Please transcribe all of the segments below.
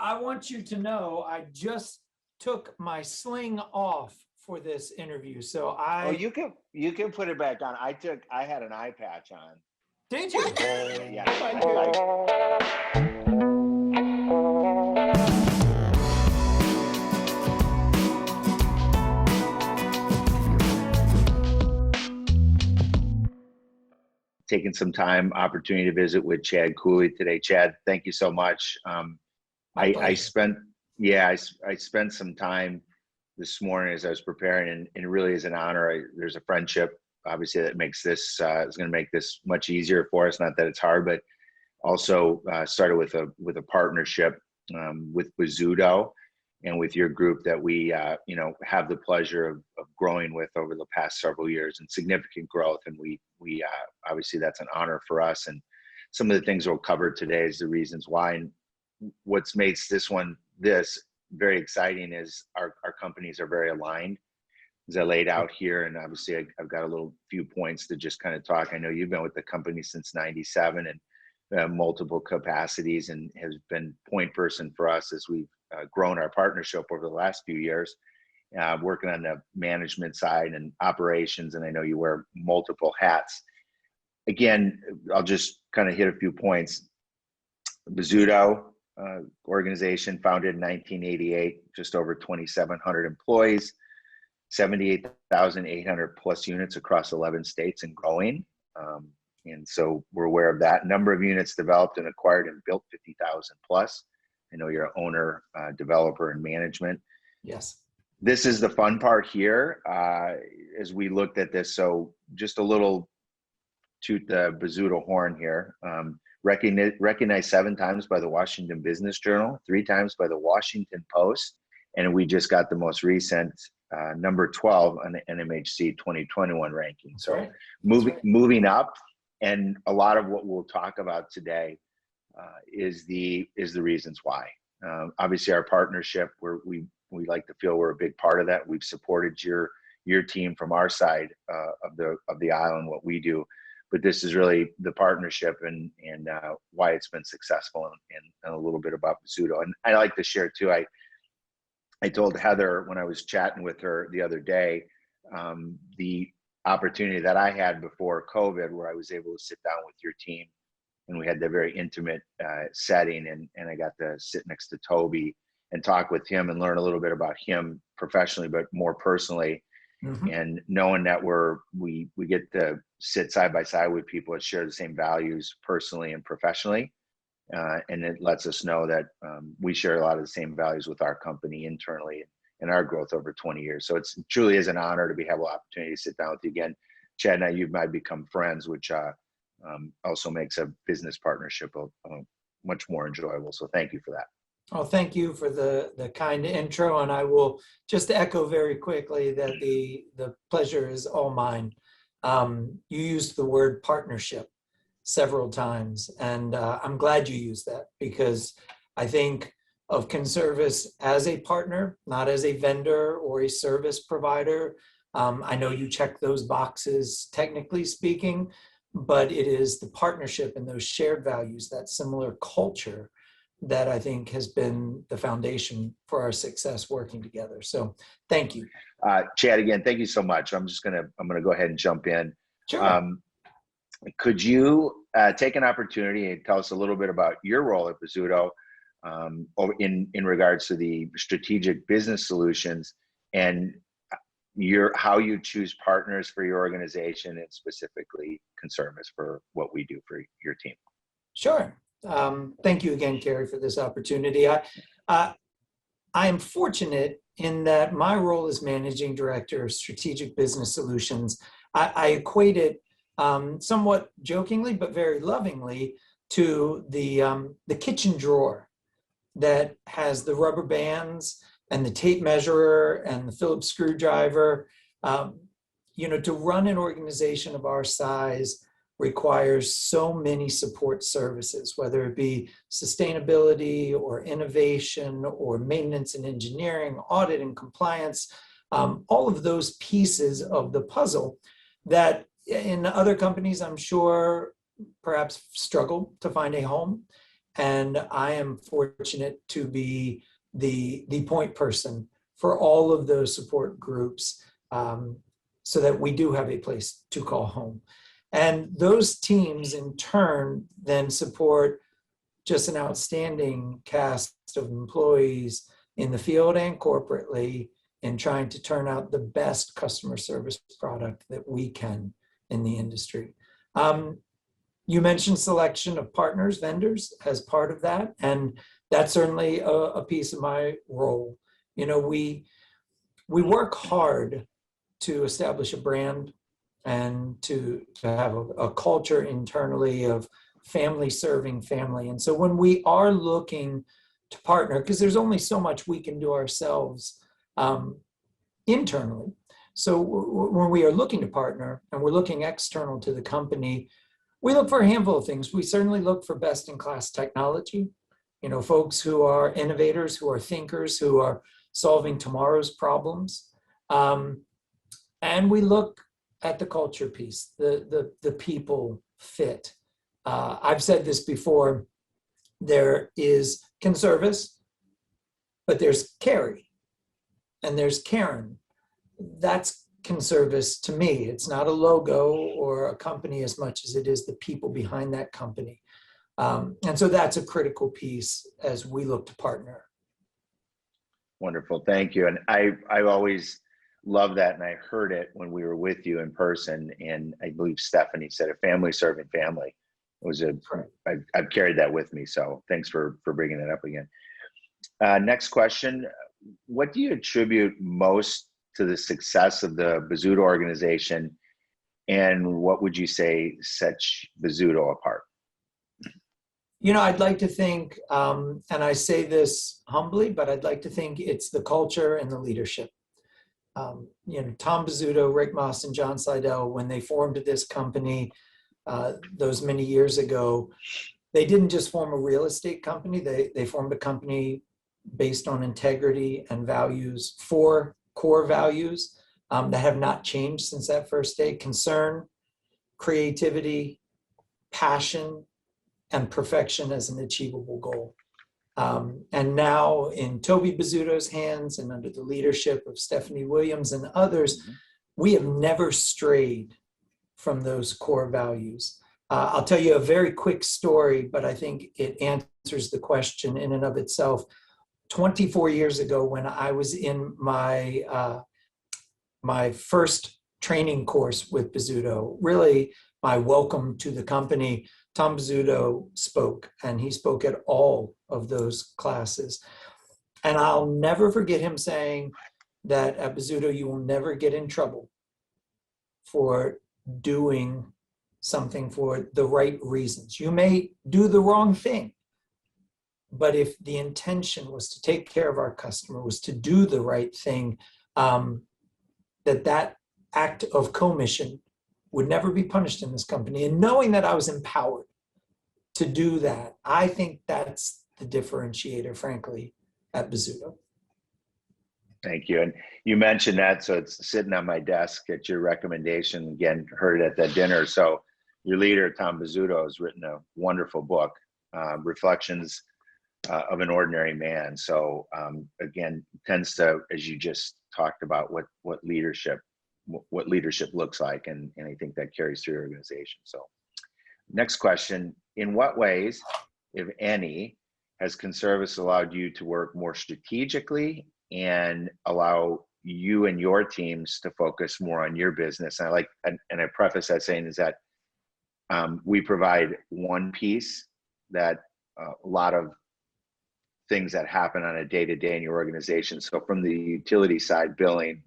I want you to know I just took my sling off for this interview. So Oh, you can put it back on. I had an eye patch on. Did you? Yeah. Oh my goodness. Taking some opportunity to visit with Chad Cooley today. Chad, thank you so much. My I pleasure. spent, I spent some time this morning as I was preparing, and it really is an honor. There's a friendship, obviously, that makes this is going to make this much easier for us. Not that it's hard, but also started with a partnership with Bozzuto and with your group that we have the pleasure of growing with over the past several years, and significant growth. And we obviously, that's an honor for us. And some of the things we'll cover today is the reasons why. And what's makes this very exciting is our companies are very aligned, as I laid out here. And obviously I've got a few points to just kind of talk. I know you've been with the company since '97 and multiple capacities, and has been point person for us as we've grown our partnership over the last few years, working on the management side and operations. And I know you wear multiple hats. Again, I'll just kind of hit a few points. Bozzuto organization, founded in 1988, just over 2,700 employees, 78,800 plus units across 11 states and growing. And so we're aware of that. Number of units developed and acquired and built, 50,000 plus. I know you're an owner, developer, and management. Yes. This is the fun part here as we looked at this. So just a little toot the Bozzuto horn here. Recognized 7 times by the Washington Business Journal, 3 times by the Washington Post, and we just got the most recent number 12 on the NMHC 2021 ranking. So right. Moving up, and a lot of what we'll talk about today is the reasons why. Obviously, our partnership, we like to feel we're a big part of that. We've supported your team from our side of the aisle and what we do. But this is really the partnership and why it's been successful, and a little bit about Bozzuto. And I like to share too. I told Heather when I was chatting with her the other day, the opportunity that I had before COVID, where I was able to sit down with your team, and we had the very intimate setting, and I got to sit next to Toby and talk with him and learn a little bit about him professionally, but more personally. Mm-hmm. And knowing that we get to sit side by side with people that share the same values personally and professionally, and it lets us know that we share a lot of the same values with our company internally and our growth over 20 years. So it truly is an honor to have an opportunity to sit down with you again, Chad. And you might become friends, which also makes a business partnership much more enjoyable. So thank you for that. Well, thank you for the kind intro, and I will just echo very quickly that the pleasure is all mine. You used the word partnership several times, and I'm glad you used that, because I think of Conservice as a partner, not as a vendor or a service provider. I know you check those boxes, technically speaking, but it is the partnership and those shared values, that similar culture, that I think has been the foundation for our success working together. So thank you. Chad, again, thank you so much. I'm gonna go ahead and jump in. Sure. Could you take an opportunity and tell us a little bit about your role at Bozzuto in regards to the strategic business solutions, and how you choose partners for your organization, and specifically Conservice for what we do for your team? Sure. Thank you again, Carrie, for this opportunity. I am fortunate in that my role as Managing Director of Strategic Business Solutions, I equate it somewhat jokingly, but very lovingly, to the kitchen drawer that has the rubber bands and the tape measure and the Phillips screwdriver. To run an organization of our size requires so many support services, whether it be sustainability or innovation or maintenance and engineering, audit and compliance, all of those pieces of the puzzle that in other companies, I'm sure, perhaps struggle to find a home. And I am fortunate to be the point person for all of those support groups, so that we do have a place to call home. And those teams in turn then support just an outstanding cast of employees in the field and corporately in trying to turn out the best customer service product that we can in the industry. You mentioned selection of partners, vendors as part of that, and that's certainly a piece of my role. You know, we work hard to establish a brand and to have a culture internally of family serving family. And so when we are looking to partner, because there's only so much we can do ourselves internally. So when we are looking to partner and we're looking external to the company, we look for a handful of things. We certainly look for best in class technology, you know, folks who are innovators, who are thinkers, who are solving tomorrow's problems. And we look at the culture piece, the people fit. I've said this before, there is Conservice, but there's Carrie and there's Karen. That's Conservice to me. It's not a logo or a company as much as it is the people behind that company. And so that's a critical piece as we look to partner. Wonderful, thank you. And I always love that, and I heard it when we were with you in person, and I believe Stephanie said a family serving family. It was I've carried that with me, so thanks for bringing it up again. Next question, what do you attribute most to the success of the Bozzuto organization, and what would you say sets Bozzuto apart? You know, I'd like to think, and I say this humbly, but I'd like to think it's the culture and the leadership. You know, Tom Bozzuto, Rick Moss, and John Seidel, when they formed this company those many years ago, they didn't just form a real estate company. They formed a company based on integrity and values, 4 core values that have not changed since that first day: concern, creativity, passion, and perfection as an achievable goal. And now in Toby Bozzuto's hands and under the leadership of Stephanie Williams and others, we have never strayed from those core values. I'll tell you a very quick story, but I think it answers the question in and of itself. 24 years ago, when I was in my my first training course with Bozzuto, really my welcome to the company, Tom Bozzuto spoke, and he spoke at all of those classes. And I'll never forget him saying that at Bozzuto, you will never get in trouble for doing something for the right reasons. You may do the wrong thing, but if the intention was to take care of our customer, was to do the right thing, that act of commission would never be punished in this company. And knowing that I was empowered to do that, I think that's the differentiator, frankly, at Bozzuto. Thank you. And you mentioned that, so it's sitting on my desk at your recommendation. Again, heard it at that dinner. So your leader, Tom Bozzuto, has written a wonderful book, Reflections of an Ordinary Man. So again, tends to, as you just talked about, what leadership looks like, and I think that carries through your organization. So next question, in what ways, if any, has Conservice allowed you to work more strategically and allow you and your teams to focus more on your business? And I preface that saying is that we provide one piece that a lot of things that happen on a day-to-day in your organization. So from the utility side, billing,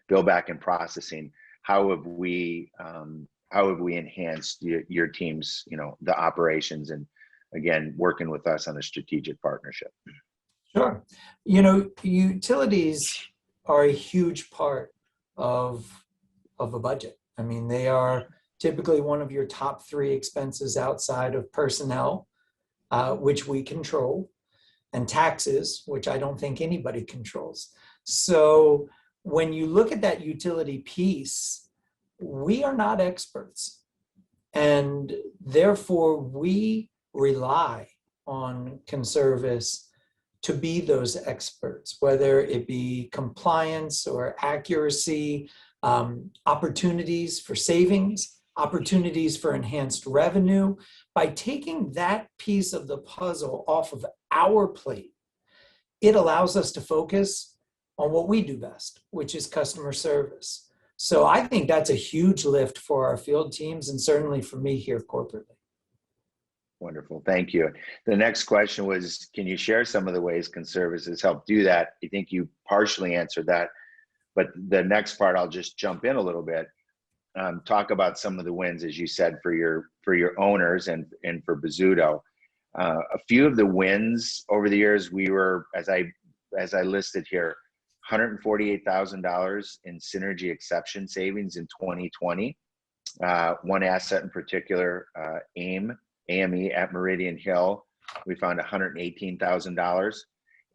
bill back and processing, how have we enhanced your teams, you know, the operations, and again, working with us on a strategic partnership? Sure. You know, utilities are a huge part of a budget. I mean, they are typically one of your top 3 expenses outside of personnel, which we control, and taxes, which I don't think anybody controls. So when you look at that utility piece, we are not experts. And therefore, we rely on Conservice to be those experts, whether it be compliance or accuracy, opportunities for savings, opportunities for enhanced revenue. By taking that piece of the puzzle off of our plate, it allows us to focus on what we do best, which is customer service. So I think that's a huge lift for our field teams and certainly for me here corporately. Wonderful, thank you. The next question was, can you share some of the ways Conservice has helped do that? I think you partially answered that, but the next part, I'll just jump in a little bit. Talk about some of the wins, as you said, for your owners and for Bozzuto. A few of the wins over the years, we were, as I listed here, $148,000 in synergy exception savings in 2020. One asset in particular, AME at Meridian Hill, we found $118,000.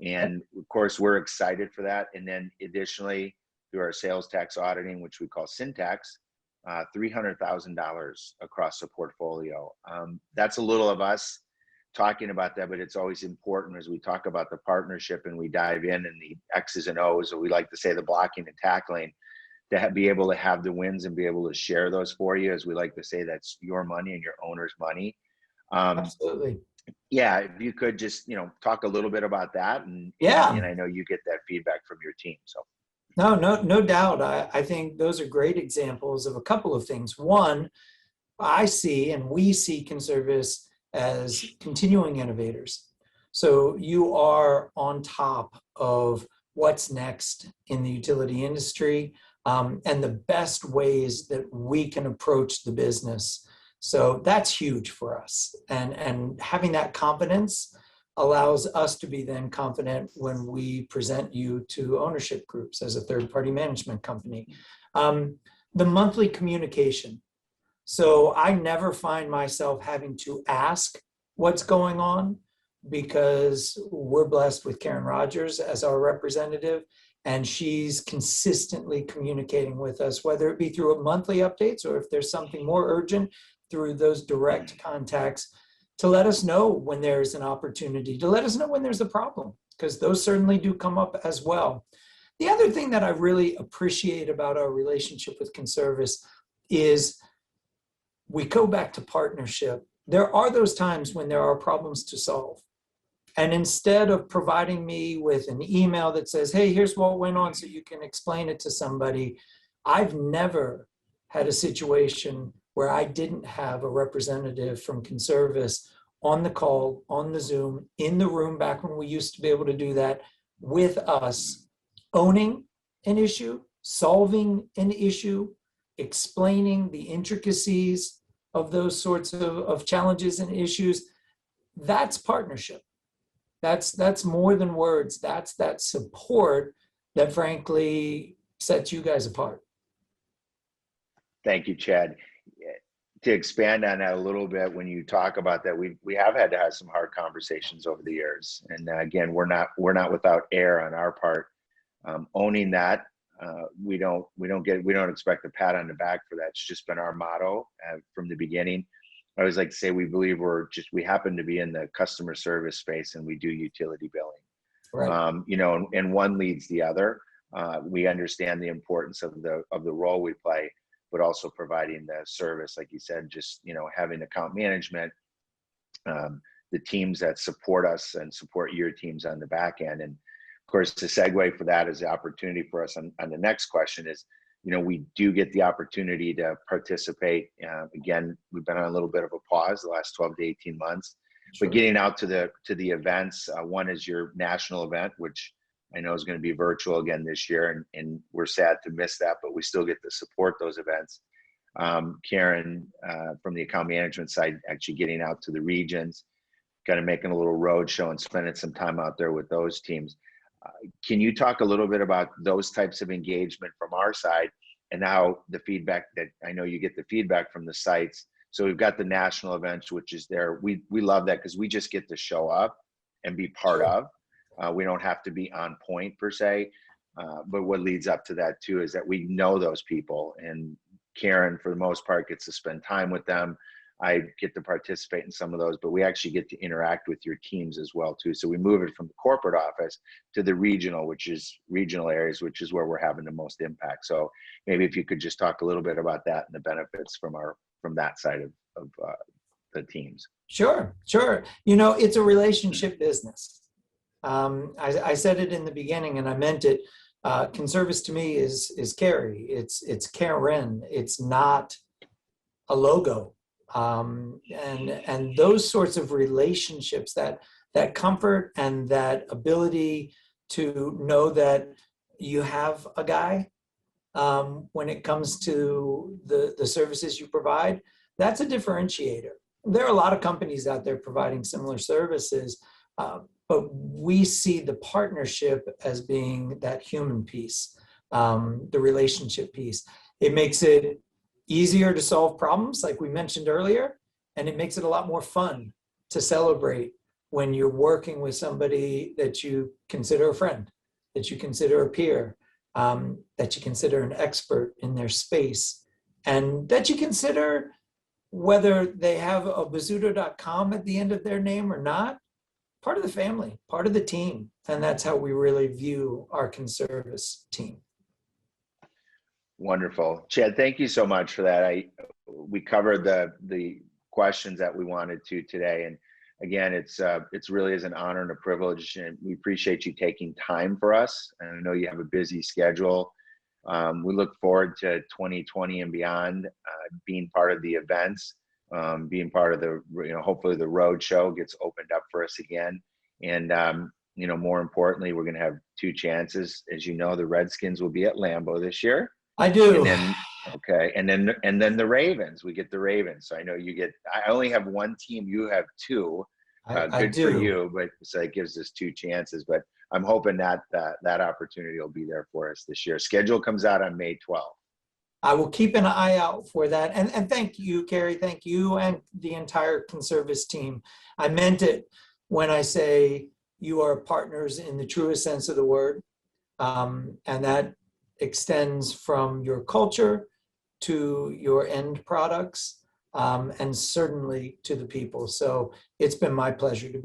And of course, we're excited for that. And then additionally, through our sales tax auditing, which we call syntax, $300,000 across the portfolio. That's a little of us talking about that, but it's always important as we talk about the partnership and we dive in and the X's and O's, or we like to say the blocking and tackling, to be able to have the wins and be able to share those for you. As we like to say, that's your money and your owner's money. Absolutely. Yeah, if you could just, talk a little bit about that. And I know you get that feedback from your team. So. No doubt. I think those are great examples of a couple of things. One, I see and we see Conservice as continuing innovators. So you are on top of what's next in the utility industry and the best ways that we can approach the business. So that's huge for us. And having that confidence allows us to be then confident when we present you to ownership groups as a third-party management company. The monthly communication. So I never find myself having to ask what's going on because we're blessed with Karen Rogers as our representative, and she's consistently communicating with us, whether it be through monthly updates or if there's something more urgent, through those direct contacts to let us know when there's an opportunity, to let us know when there's a problem, because those certainly do come up as well. The other thing that I really appreciate about our relationship with Conservice is we go back to partnership. There are those times when there are problems to solve. And instead of providing me with an email that says, hey, here's what went on so you can explain it to somebody, I've never had a situation where I didn't have a representative from Conservice on the call, on the Zoom, in the room back when we used to be able to do that with us, owning an issue, solving an issue, explaining the intricacies of those sorts of challenges and issues. That's partnership. That's more than words. That's that support that frankly sets you guys apart. Thank you, Chad. To expand on that a little bit, when you talk about that, we have had to have some hard conversations over the years. And again, we're not without air on our part. Owning that, we don't expect a pat on the back for that. It's just been our motto from the beginning. I always like to say we believe we happen to be in the customer service space and we do utility billing. Right. And one leads the other. We understand the importance of the role we play, but also providing the service, like you said, just, having account management, the teams that support us and support your teams on the back end. And of course, the segue for that is the opportunity for us on the next question is, we do get the opportunity to participate. Again, we've been on a little bit of a pause the last 12 to 18 months, sure. But getting out to the events, one is your national event, which I know is going to be virtual again this year, and we're sad to miss that, but we still get to support those events. Karen, from the account management side, actually getting out to the regions, kind of making a little road show and spending some time out there with those teams. Can you talk a little bit about those types of engagement from our side and now the feedback that I know you get the feedback from the sites? So we've got the national events, which is there. We love that because we just get to show up and be part of. We don't have to be on point per se, but what leads up to that too is that we know those people, and Karen, for the most part, gets to spend time with them. I get to participate in some of those, but we actually get to interact with your teams as well too. So we move it from the corporate office to the regional areas, which is where we're having the most impact. So maybe if you could just talk a little bit about that and the benefits from that side of the teams. Sure, sure. It's a relationship business. I said it in the beginning, and I meant it. Conservice to me is Carrie. It's Karen. It's not a logo. And those sorts of relationships, that comfort and that ability to know that you have a guy when it comes to the services you provide, that's a differentiator. There are a lot of companies out there providing similar services, but we see the partnership as being that human piece, the relationship piece. It makes it easier to solve problems, like we mentioned earlier, and it makes it a lot more fun to celebrate when you're working with somebody that you consider a friend, that you consider a peer, that you consider an expert in their space, and that you consider whether they have a Bozzuto.com at the end of their name or not, part of the family, part of the team. And that's how we really view our Conservice team. Wonderful. Chad, thank you so much for that. We covered the questions that we wanted to today. And again, it's really is an honor and a privilege, and we appreciate you taking time for us. And I know you have a busy schedule. We look forward to 2020 and beyond, being part of the events, being part of the, hopefully the road show gets opened up for us again. And, more importantly, we're going to have two chances. As you know, the Redskins will be at Lambeau this year. I do. And then, okay. And then the Ravens, we get the Ravens. So I know I only have one team. You have two. Good for you, but so it gives us two chances. But I'm hoping that opportunity will be there for us this year. Schedule comes out on May 12th. I will keep an eye out for that. And thank you, Carrie. Thank you and the entire Conservice team. I meant it when I say you are partners in the truest sense of the word. And that extends from your culture to your end products, and certainly to the people. So it's been my pleasure to be